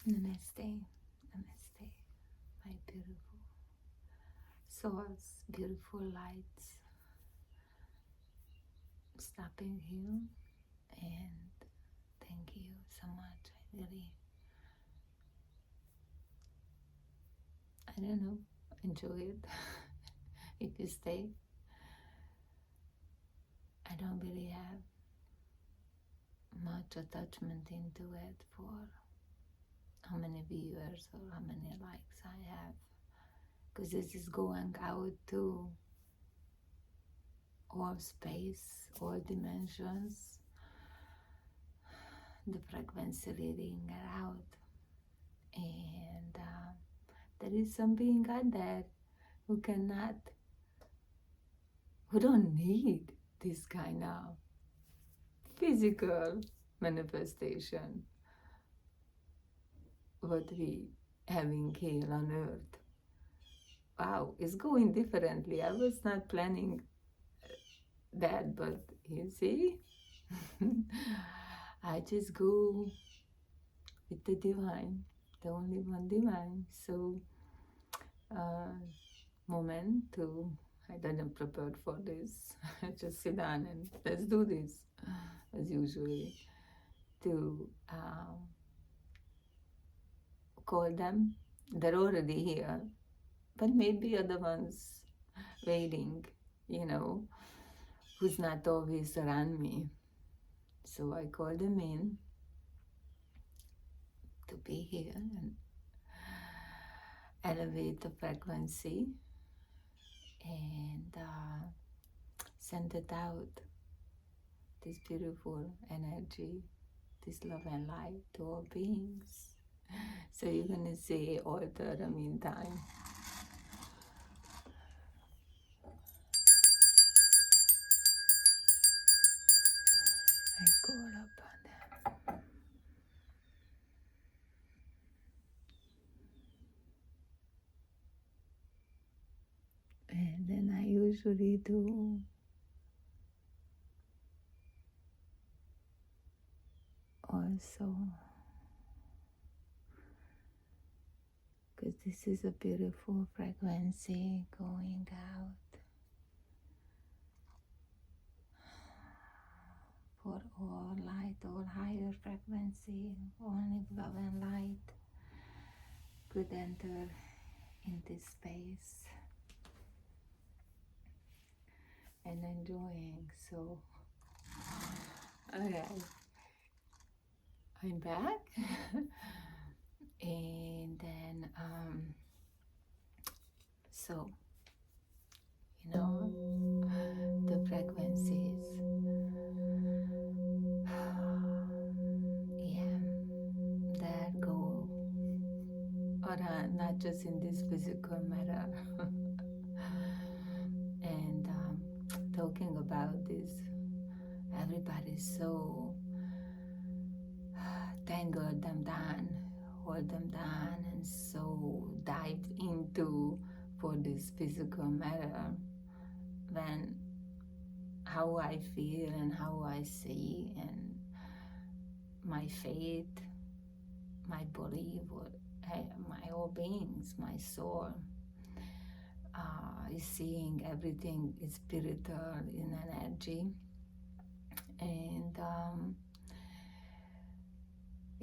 Namaste, namaste, my beautiful souls, beautiful lights, stopping here, and thank you so much. I don't know, enjoy it. If you stay, I don't really have much attachment into it for how many viewers or how many likes I have, because this is going out to all space, all dimensions, the frequency reading it out. And there is some being out there who cannot, who don't need this kind of physical manifestation, what we having here on earth. Wow, it's going differently. I was not planning that, but you see, I just go with the divine, the only one divine. So, moment to, I didn't prepare for this. Just sit down and let's do this, as usually, to call them. They're already here, but maybe other ones waiting, you know, who's not always around me. So I call them in to be here and elevate the frequency and send it out, this beautiful energy, this love and light to all beings. So you're gonna say order the meantime. I call upon them. And then I usually do also, because this is a beautiful frequency going out for all light, all higher frequency, only love and light could enter in this space and enjoying. So, okay, I'm back. And then, so, you know, the frequencies, yeah, that go around, not just in this physical matter. And talking about this, everybody's so tangled them down, hold them down, and so dive into for this physical matter when how I feel and how I see and my faith, my belief, or my whole beings, my soul is seeing everything is spiritual in energy. And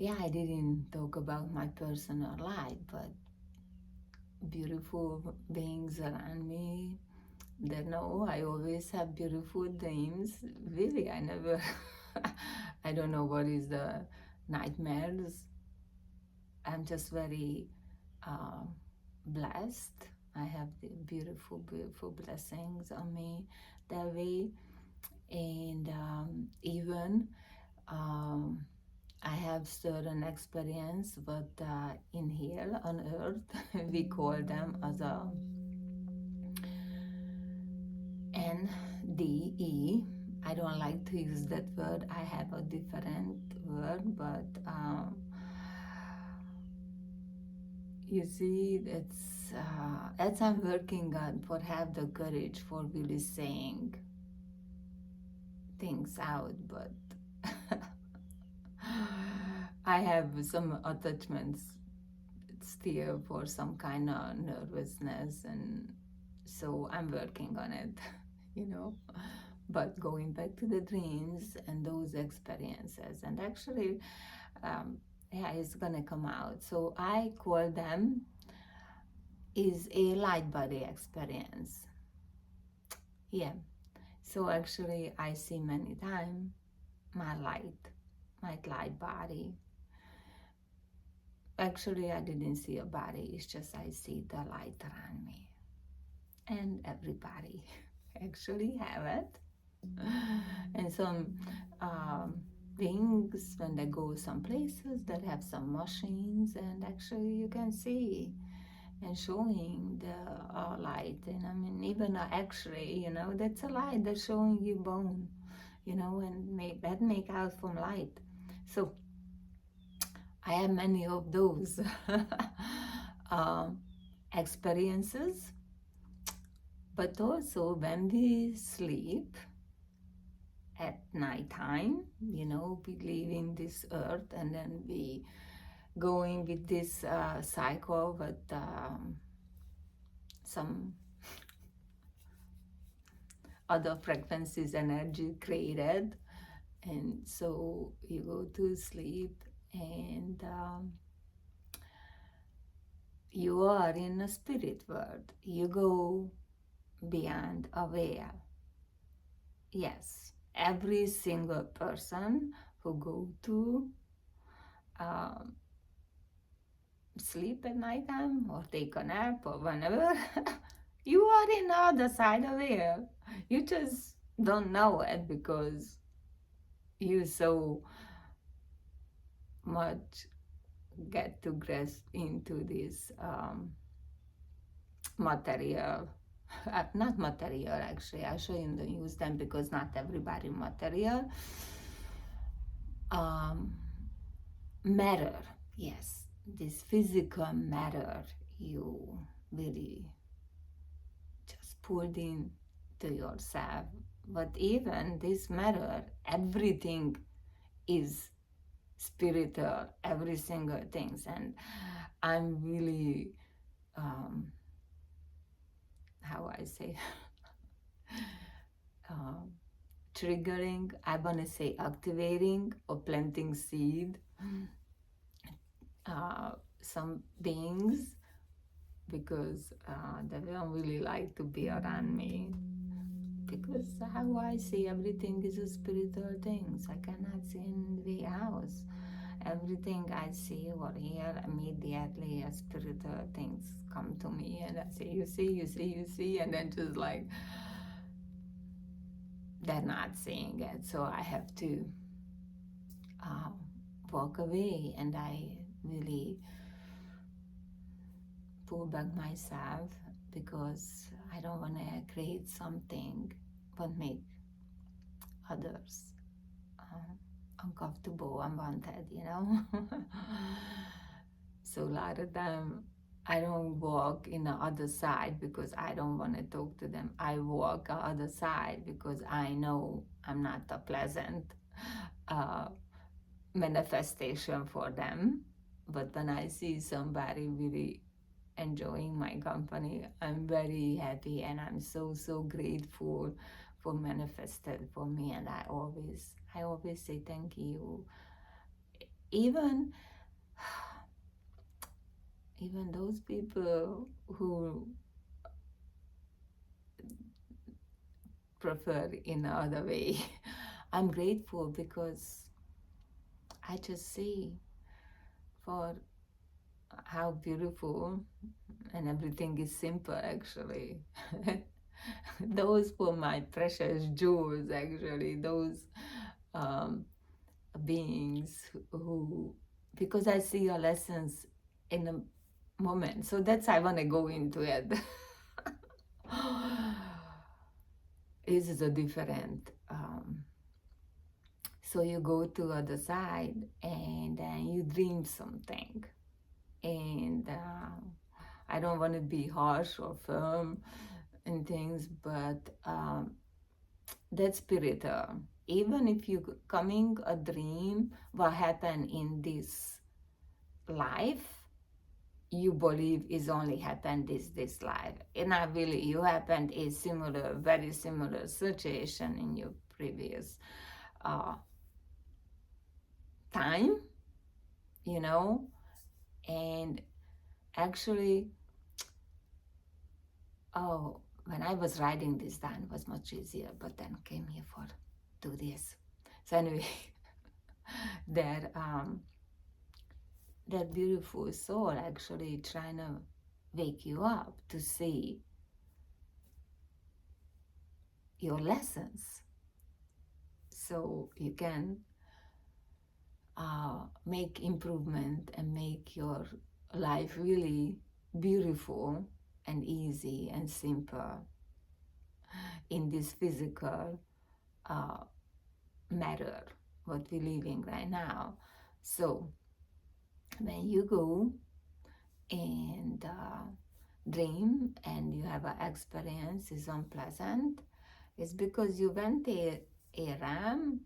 yeah, I didn't talk about my personal life, but beautiful beings around me, they know I always have beautiful dreams. Really, I never, I don't know what is the nightmares. I'm just very blessed. I have the beautiful, beautiful blessings on me that way. And even I have certain experience, but in here on earth, we call them as a NDE. I don't like to use that word. I have a different word, but you see, it's as I'm working on for have the courage for really saying things out, but I have some attachments still for some kind of nervousness, and so I'm working on it, you know. But going back to the dreams and those experiences, and actually, um, yeah, it's gonna come out. So I call them is a light body experience. Yeah. So actually, I see many times my light body. Actually, I didn't see a body. It's just I see the light around me, and everybody actually have it. And some beings, when they go some places that have some machines, and actually you can see and showing the light. And I mean, even an X-ray, that's a light that's showing you bone, and make out from light. So I have many of those um, experiences. But also when we sleep at nighttime, we leaving this earth, and then we going with this cycle with some other frequencies energy created, and so you go to sleep, and you are in a spirit world. You go beyond aware. Yes, every single person who go to um, sleep at nighttime or take a nap or whenever, you are in the other side of here. You just don't know it because you so much get to grasp into this material. Not material, actually. I shouldn't use them because not everybody material. Um, Matter, yes, this physical matter you really just pulled in to yourself. But even this matter, everything is spiritual, every single thing. And I'm really, how I say, um, triggering, I want to say activating or planting seed some beings because they don't really like to be around me, because how I see everything is a spiritual things. I cannot see in the house. Everything I see or hear, immediately a spiritual things come to me, and I say, you see, you see, you see, and then just like they're not seeing it. So I have to uh, walk away, and I really pull back myself because I don't want to create something but make others uncomfortable, unwanted. So a lot of them, I don't walk in the other side because I don't want to talk to them. I walk the other side because I know I'm not a pleasant uh, manifestation for them. But when I see somebody really enjoying my company, I'm very happy, and I'm so so grateful for manifested for me. And I always say thank you. Even even those people who prefer in another way, I'm grateful because I just see for how beautiful, and everything is simple actually. Those were my precious jewels, actually. Those um, beings who, because I see your lessons in a moment. So that's I want to go into it. This is a different. So you go to other side, and then you dream something, and I don't want to be harsh or firm and things, but that's spiritual. even if you coming a dream what happened in this life, you believe is only happened this life. And not really, you happened a similar, very similar situation in your previous uh, time, you know, and actually, oh, when I was writing this down, it was much easier, but then came here for do this. So anyway, that that beautiful soul actually trying to wake you up to see your lessons so you can make improvement and make your life really beautiful and easy and simple in this physical uh, matter what we're living right now. So when you go and dream and you have an experience is unpleasant, it's because you went a RAM,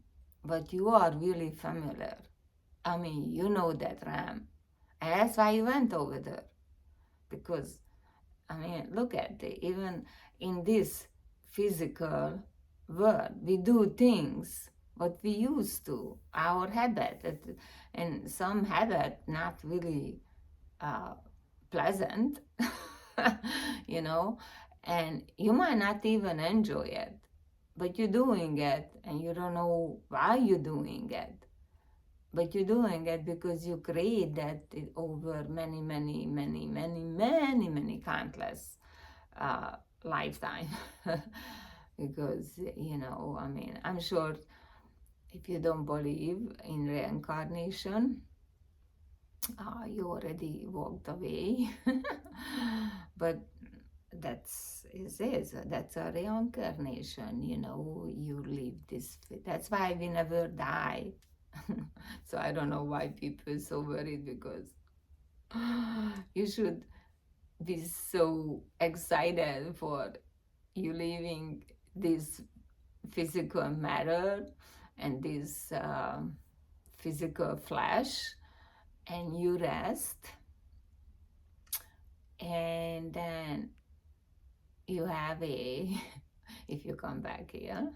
but you are really familiar. I mean, you know that RAM, and that's why you went over there. Because, I mean, look at it, even in this physical world, we do things what we used to, our habit, and some habit not really uh, pleasant, you know, and you might not even enjoy it, but you're doing it and you don't know why you're doing it. But you're doing it because you create that over many countless lifetime. Because, you know, I mean, I'm sure if you don't believe in reincarnation, you already walked away. But that's a reincarnation, you know, you live this, that's why we never die. So I don't know why people are so worried, because you should be so excited for you leaving this physical matter and this physical flesh, and you rest, and then you have a if you come back here,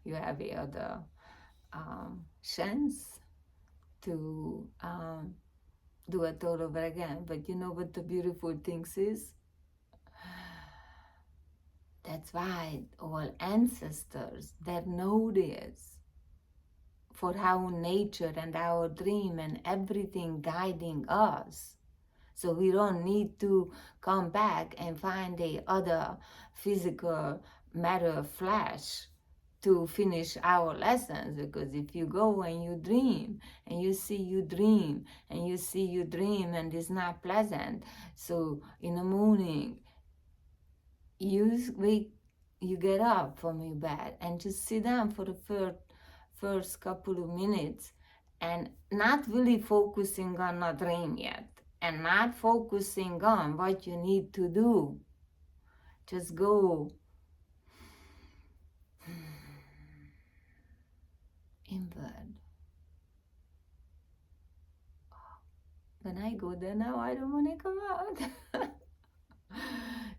you have a other chance to do it all over again. But you know what the beautiful things is? That's why all ancestors that know this, for our nature and our dream and everything guiding us. So we don't need to come back and find the other physical matter flesh to finish our lessons. Because if you go and you dream and you see you dream and you see you dream and it's not pleasant, so in the morning you get up from your bed and just sit down for the first couple of minutes and not really focusing on a dream yet and not focusing on what you need to do. Just go inward. When I go there now, I don't want to come out.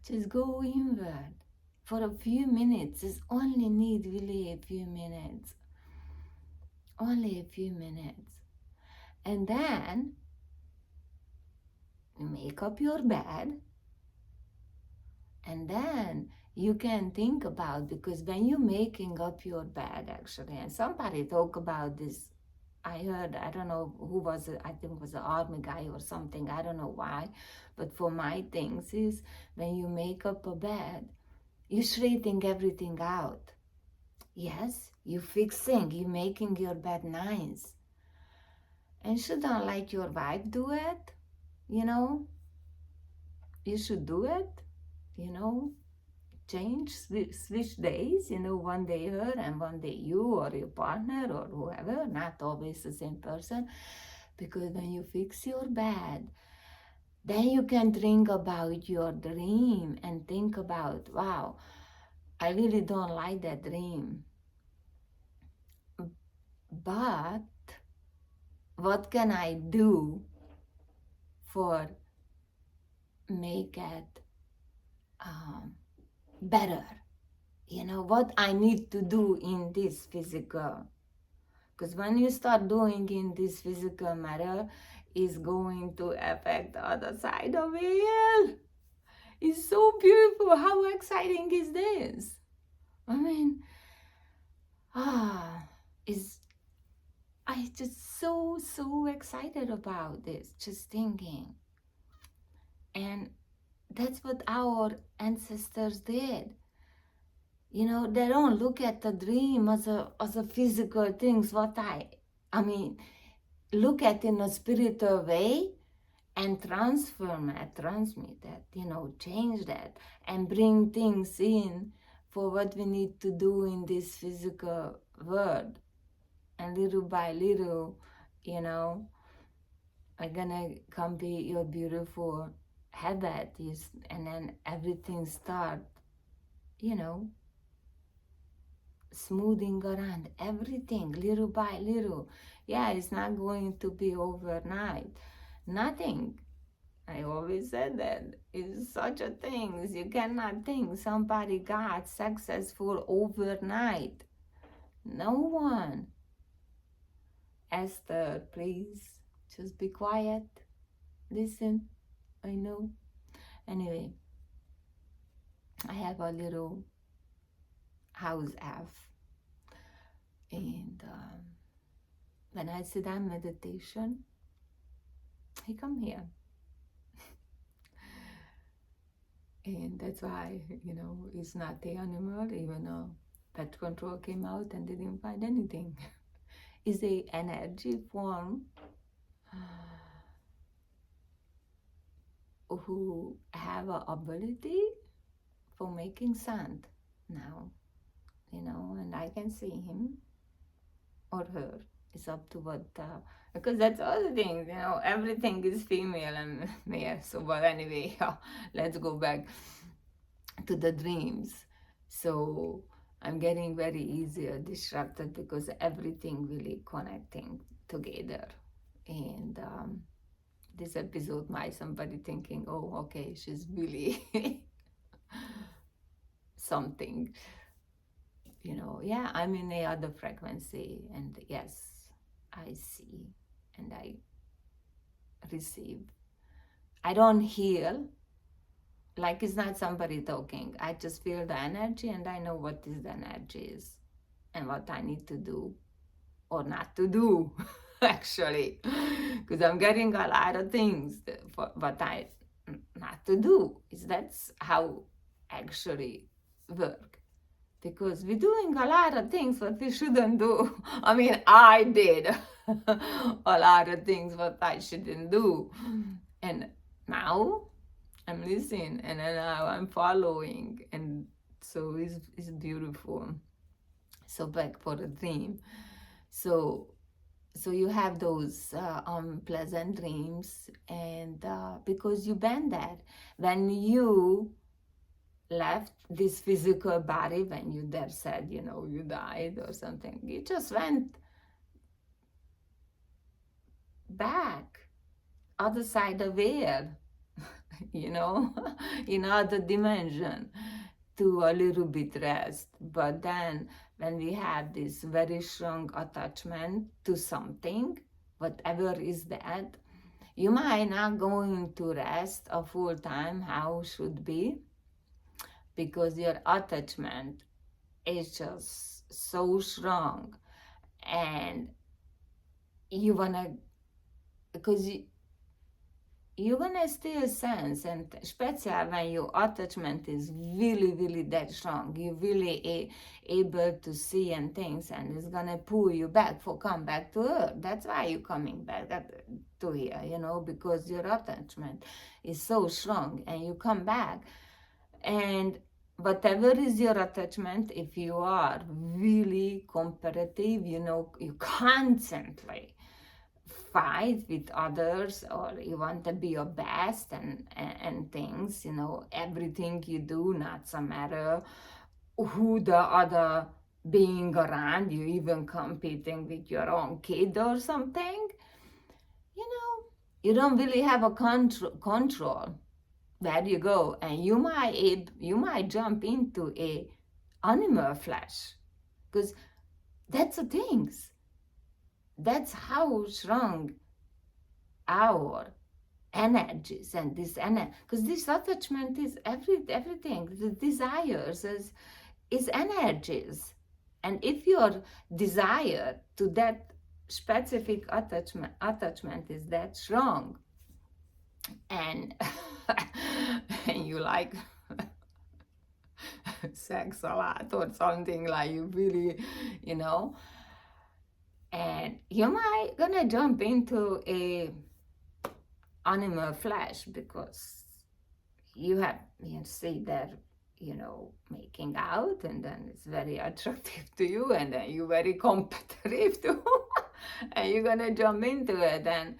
Just go inward for a few minutes. Just only need really a few minutes. Only a few minutes. And then make up your bed, and then you can think about, because when you're making up your bed actually, and somebody talk about this, I heard, I don't know who was it, I think it was an army guy or something, I don't know why, but for my things is when you make up a bed, you're straightening everything out. Yes, you fixing, you making your bed nice. And shouldn't let your wife do it, you know? You should do it, you know? Change, switch days, you know, one day her and one day you or your partner or whoever, not always the same person. Because when you fix your bed, then you can think about your dream and think about, wow, I really don't like that dream. but what can I do for make it better? What I need to do in this physical. Because when you start doing in this physical matter, is going to affect the other side of it. It's so beautiful. How exciting is this? I mean, is I just so excited about this, just thinking. And that's what our ancestors did. They don't look at the dream as a physical things, I mean, look at in a spiritual way and transmit that, change that and bring things in for what we need to do in this physical world. And little by little, I'm gonna come be your beautiful habit, and then everything start, smoothing around everything little by little. Yeah, it's not going to be overnight. Nothing. I always said that is such a thing. You cannot think somebody got successful overnight. No one. Esther, please, just be quiet. Listen. I know. Anyway, I have a little house elf. And when I sit down meditation, he come here. And that's why, it's not the animal, even though pet control came out and they didn't find anything. It's a energy form who have a ability for making sound now, and I can see him or her. It's up to what, because that's other things, everything is female and male. So, but anyway, let's go back to the dreams. So I'm getting very easier distracted because everything really connecting together. And this episode might somebody thinking, oh, okay, she's really something. Yeah, I'm in a other frequency, and yes, I see and I receive. I don't heal, like it's not somebody talking. I just feel the energy and I know what this energy is and what I need to do or not to do, actually. Because I'm getting a lot of things, but I not to do. That's how actually work. Because we're doing a lot of things what we shouldn't do. I mean, I did a lot of things what I shouldn't do. And now I'm listening and now I'm following. And so it's beautiful. So back for the dream. So you have those unpleasant dreams, and because you bend that when you left this physical body, when you there said, you died or something, you just went back, other side of air, in other dimension to a little bit rest. But then when we have this very strong attachment to something, whatever is that, you might not going to rest a full time how should be, because your attachment is just so strong, and you wanna, because you're gonna still sense, and especially when your attachment is really, really that strong, you're really able to see and things, and it's gonna pull you back for come back to earth. That's why you're coming back to here, because your attachment is so strong, and you come back, and whatever is your attachment, if you are really competitive, you constantly fight with others, or you want to be your best and things, everything you do, not so matter who the other being around you, even competing with your own kid or something, you know, you don't really have a control where you go, and you might jump into a animal flesh, because that's the things. That's how strong our energies and this energy, because this attachment is everything. The desires is energies, and if your desire to that specific attachment is that strong, and and you like sex a lot or something, like you really, you know, and you might gonna jump into a animal flesh, because you see that, making out, and then it's very attractive to you, and then you're very competitive too, and you're gonna jump into it. And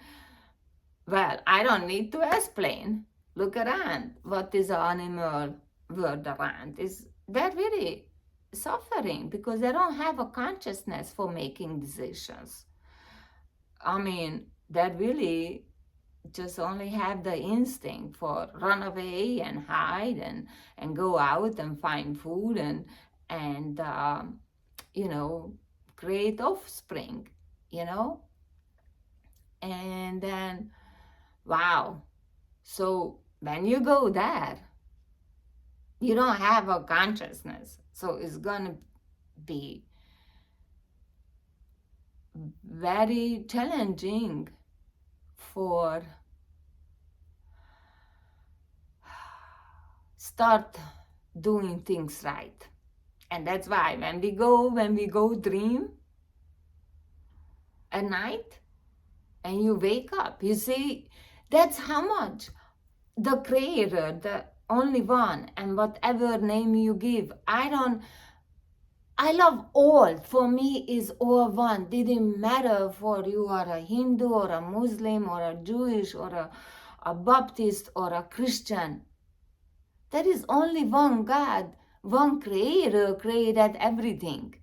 well, I don't need to explain. Look around. What is an animal world around? Is they're really suffering because they don't have a consciousness for making decisions. I mean, they really just only have the instinct for run away and hide and go out and find food and create offspring, you know. And then, wow. So when you go there, you don't have a consciousness. So it's gonna be very challenging for start doing things right. And that's why when we go dream at night and you wake up, you see, that's how much the creator, the only one, and whatever name you give, I love all. For me is all one. Didn't matter for you are a Hindu or a Muslim or a Jewish or a Baptist or a Christian. There is only one God, one creator created everything.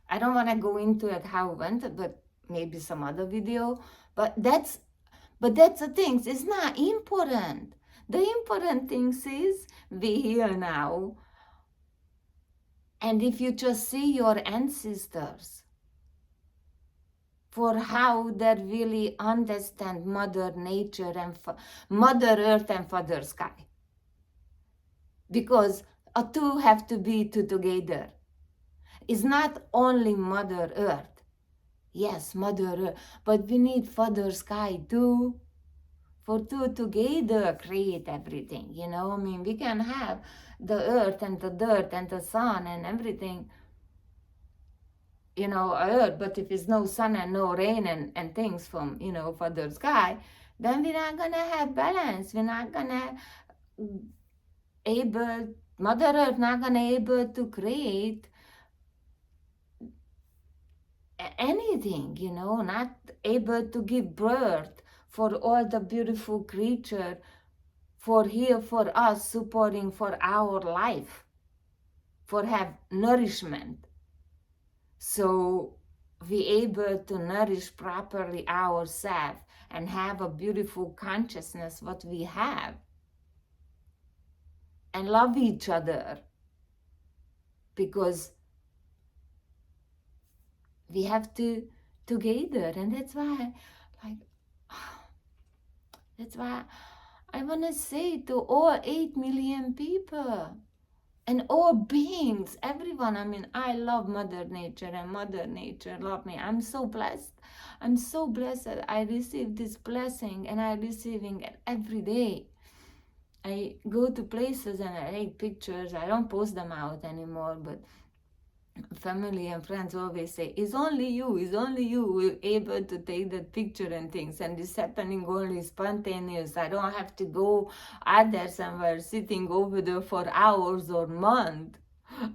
I don't want to go into it how it went, but maybe some other video. But that's the thing. It's not important. The important thing is we here now. And if you just see your ancestors for how they really understand Mother Nature and Mother Earth and Father Sky. Because two have to be two together. It's not only Mother Earth. Yes, Mother Earth, but we need Father Sky too. For two together create everything, I mean, we can have the earth and the dirt and the sun and everything, earth, but if it's no sun and no rain and things from, Father Sky, then we're not gonna have balance. We're not gonna Mother Earth not gonna able to create anything, not able to give birth for all the beautiful creature for here for us, supporting for our life, for have nourishment. So we able to nourish properly ourselves and have a beautiful consciousness what we have, and love each other, because we have to together. And that's why I want to say to all 8 million people and all beings, everyone, I mean, I love Mother Nature and Mother Nature love me. I'm so blessed. I'm so blessed that I receive this blessing, and I'm receiving it every day. I go to places and I take pictures. I don't post them out anymore, but family and friends always say, it's only you who able to take that picture and things, and it's happening only spontaneous. I don't have to go out there somewhere sitting over there for hours or months.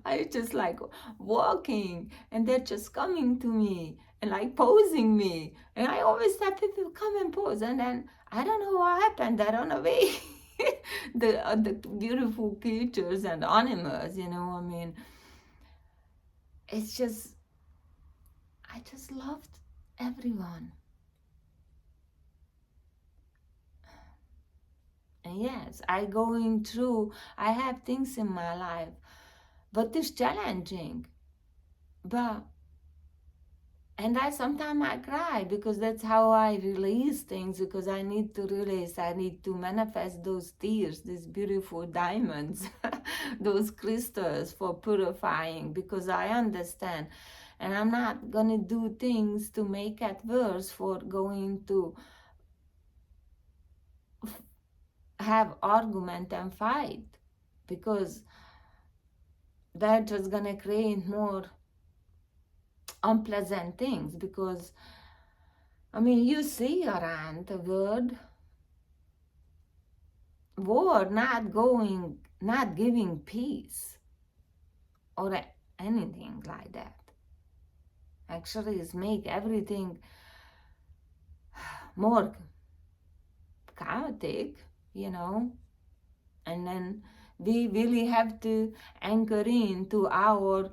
I just like walking, and they're just coming to me and like posing me, and I always tell people come and pose, and then I don't know what happened, they run away. The beautiful creatures and animals, I mean, it's just, I just loved everyone. And yes, I have things in my life, but it's challenging. But, and sometimes I cry because that's how I release things, because I need to release, I need to manifest those tears, these beautiful diamonds, those crystals for purifying, because I understand. And I'm not going to do things to make it worse for going to have argument and fight, because that's just going to create more unpleasant things. Because I mean, you see around the world war not giving peace or anything like that. Actually, it's make everything more chaotic, you know. And then we really have to anchor into our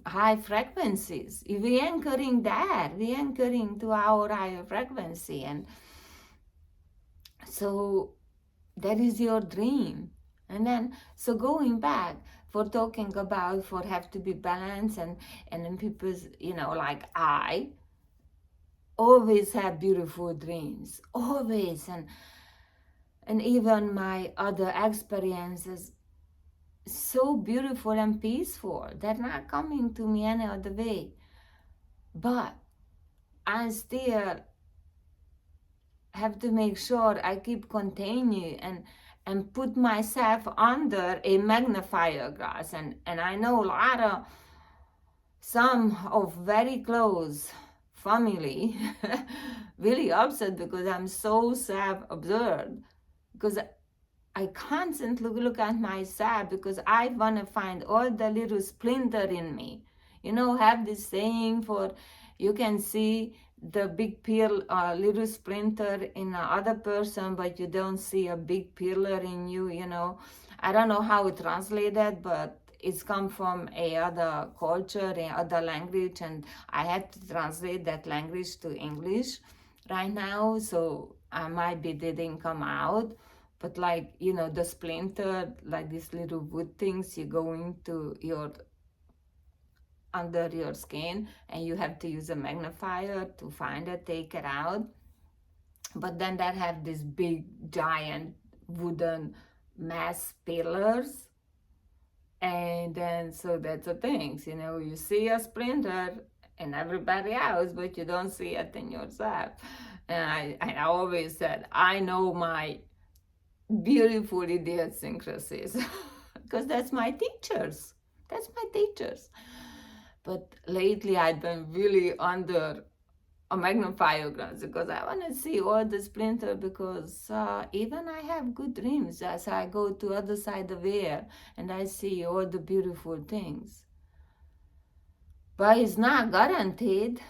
high frequencies. If we anchoring there, we anchoring to our higher frequency. And so that is your dream. And then, so going back, for talking about for have to be balanced, and then people, you know, like I always have beautiful dreams, always. And even my other experiences, so beautiful and peaceful, they're not coming to me any other way. But I still have to make sure I keep continue and put myself under a magnifier glass. And I know a lot of some of very close family really upset because I'm so self-absorbed, because I constantly look at myself, because I want to find all the little splinter in me. You know, have this saying for, you can see the big little splinter in the other person, but you don't see a big pillar in you, you know. I don't know how it translated, but it's come from a other culture, a other language, and I had to translate that language to English right now, so I might be didn't come out. But like, you know, the splinter, like these little wood things, you go into your under your skin, and you have to use a magnifier to find it, take it out. But then that have these big giant wooden mass pillars. And then so that's the things, you know, you see a splinter in everybody else, but you don't see it in yourself. And I always said, I know my beautiful idiosyncrasies because that's my teachers. That's my teachers. But lately I've been really under a magnifier glass because I want to see all the splinter, because even I have good dreams as I go to other side of air and I see all the beautiful things. But it's not guaranteed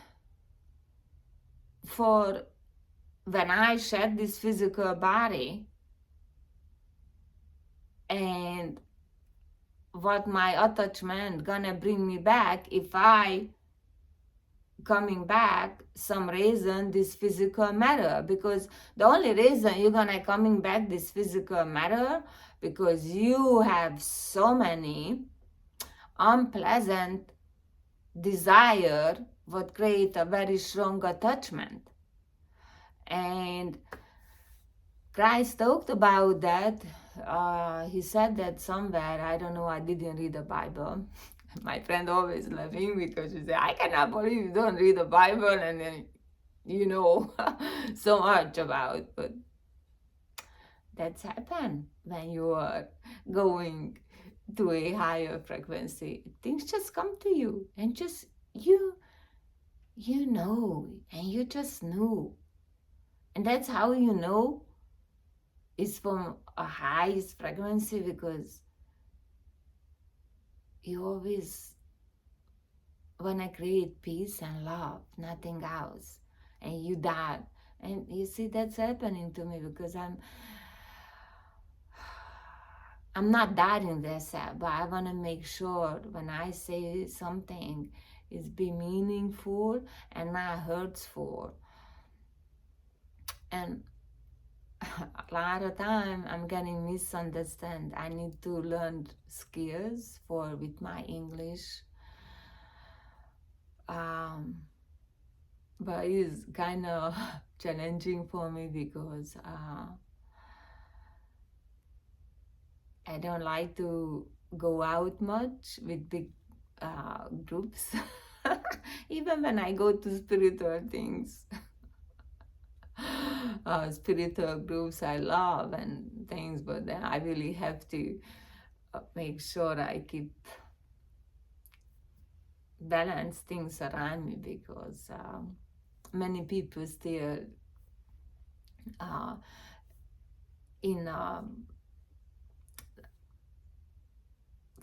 for when I shed this physical body, and what my attachment gonna bring me back if I coming back some reason this physical matter. Because the only reason you're gonna coming back this physical matter because you have so many unpleasant desire what create a very strong attachment. And Christ talked about that. He said that somewhere, I don't know, I didn't read the Bible. My friend always laughing because she said, I cannot believe you don't read the Bible and then you know so much about. But that's happened when you are going to a higher frequency. Things just come to you and just you know, and you just know. And that's how you know is from a highest frequency, because you always want to create peace and love, nothing else. And you that. And you see, that's happening to me because I'm not doubting themselves, but I want to make sure when I say something, it's be meaningful and not hurtful. And a lot of time I'm getting misunderstood. I need to learn skills for with my English. But it's kind of challenging for me because I don't like to go out much with big groups. Even when I go to spiritual things, spiritual groups I love and things, but then I really have to make sure I keep balance things around me because many people still in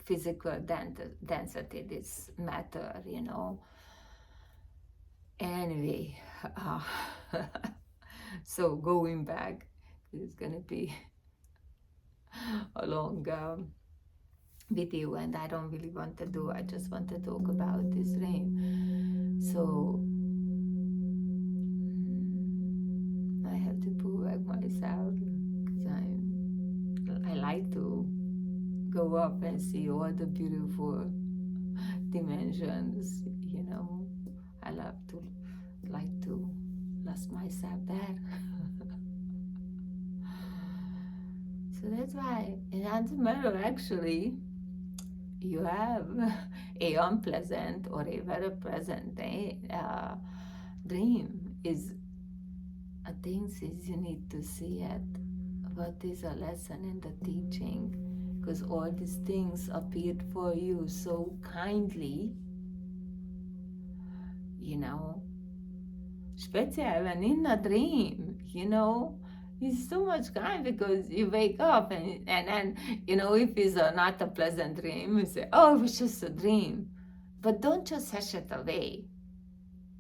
physical density this matter, you know. Anyway, so going back, it's gonna be a long video, and I don't really want to do. I just want to talk about this dream. So I have to pull back myself because I like to go up and see all the beautiful dimensions, you know. I like to lost myself there. So that's why it doesn't matter actually. You have a unpleasant or a very pleasant dream is a thing is you need to see it. What is a lesson in the teaching? Because all these things appeared for you so kindly, you know, especially when in a dream, you know, it's so much kind because you wake up and then, you know, if it's not a pleasant dream, you say, oh, it was just a dream. But don't just hush it away,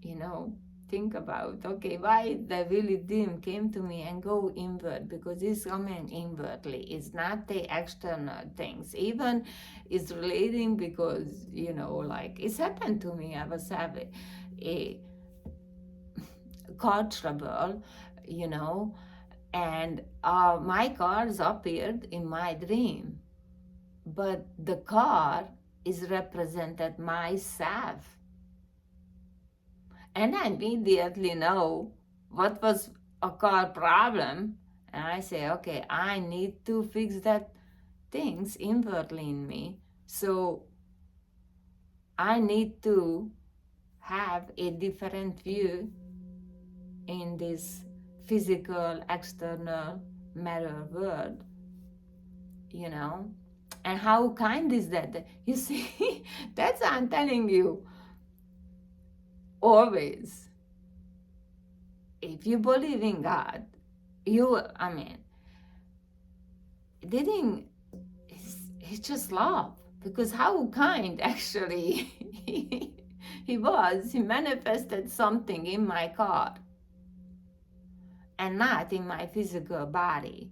you know. Think about, okay, why the really dream came to me and go inward, because it's coming inwardly. It's not the external things. Even it's relating because, you know, like it's happened to me. I was having a car trouble, you know, and my cars appeared in my dream, but the car is represented myself. And I immediately know what was a car problem. And I say, okay, I need to fix that things inwardly in me. So I need to have a different view in this physical, external matter world, you know. And how kind is that? You see, that's what I'm telling you. Always, if you believe in God, I mean, didn't, it's just love. Because how kind actually he was. He manifested something in my car and not in my physical body.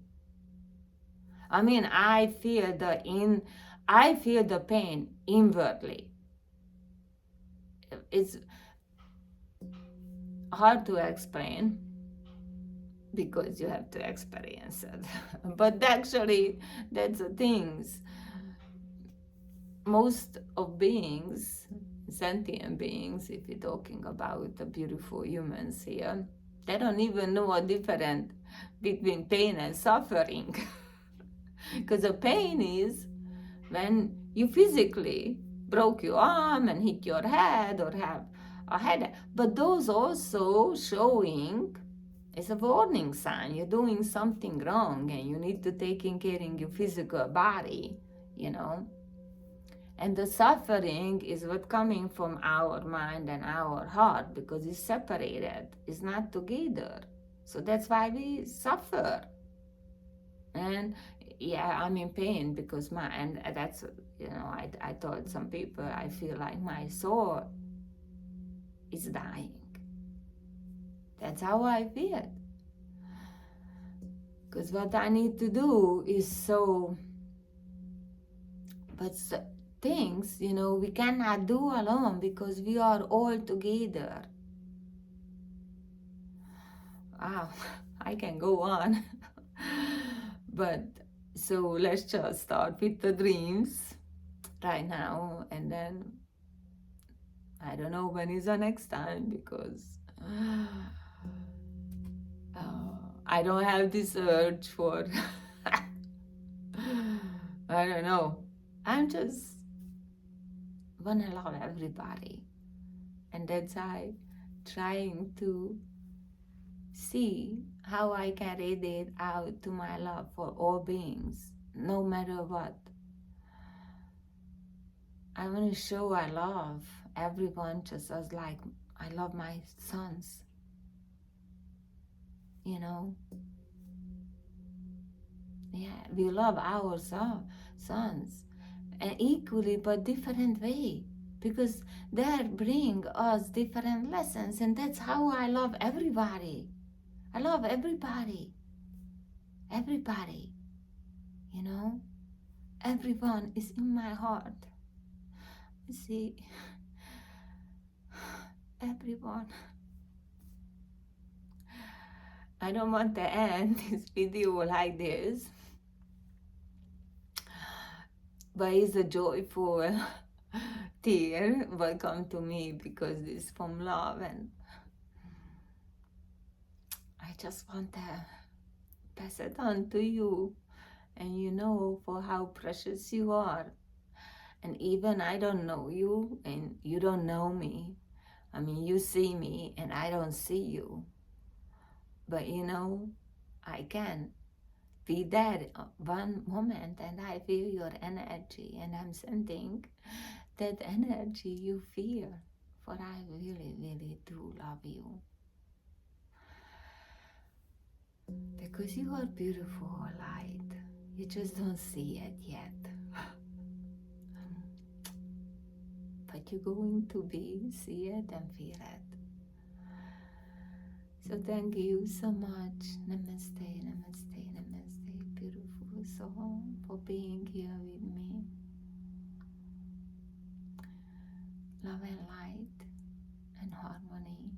I mean, I feel the pain inwardly. It's hard to explain because you have to experience it. But actually, that's the things. Most of beings, sentient beings, if we're talking about the beautiful humans here, they don't even know a difference between pain and suffering. Because the pain is when you physically broke your arm and hit your head or have a headache. But those also showing is a warning sign. You're doing something wrong and you need to take care of your physical body, you know. And the suffering is what coming from our mind and our heart because it's separated. It's not together. So that's why we suffer. And yeah, I'm in pain because and that's, you know, I told some people I feel like my soul is dying. That's how I feel. Because what I need to do is so But things, we cannot do alone because we are all together. Wow, I can go on. But so let's just start with the dreams right now, and then I don't know when is the next time because I don't have this urge for, I don't know. I'm just wanna love everybody, and that's why trying to see how I can radiate out to my love for all beings, no matter what. I want to show I love everyone just as like I love my sons, you know? Yeah, we love our sons and equally but different way because they bring us different lessons, and that's how I love everybody. I love everybody. Everybody, you know? Everyone is in my heart. See, everyone. I don't want to end this video like this, but it's a joyful tear will come to me because it's from love, and I just want to pass it on to you, and for how precious you are. And even I don't know you and you don't know me. I mean, you see me and I don't see you, but I can be there one moment and I feel your energy, and I'm sending that energy you feel, for I really, really do love you. Because you are beautiful light. You just don't see it yet. But you're going to see it and feel it. So thank you so much. Namaste, namaste, namaste, beautiful soul, for being here with me. Love and light and harmony.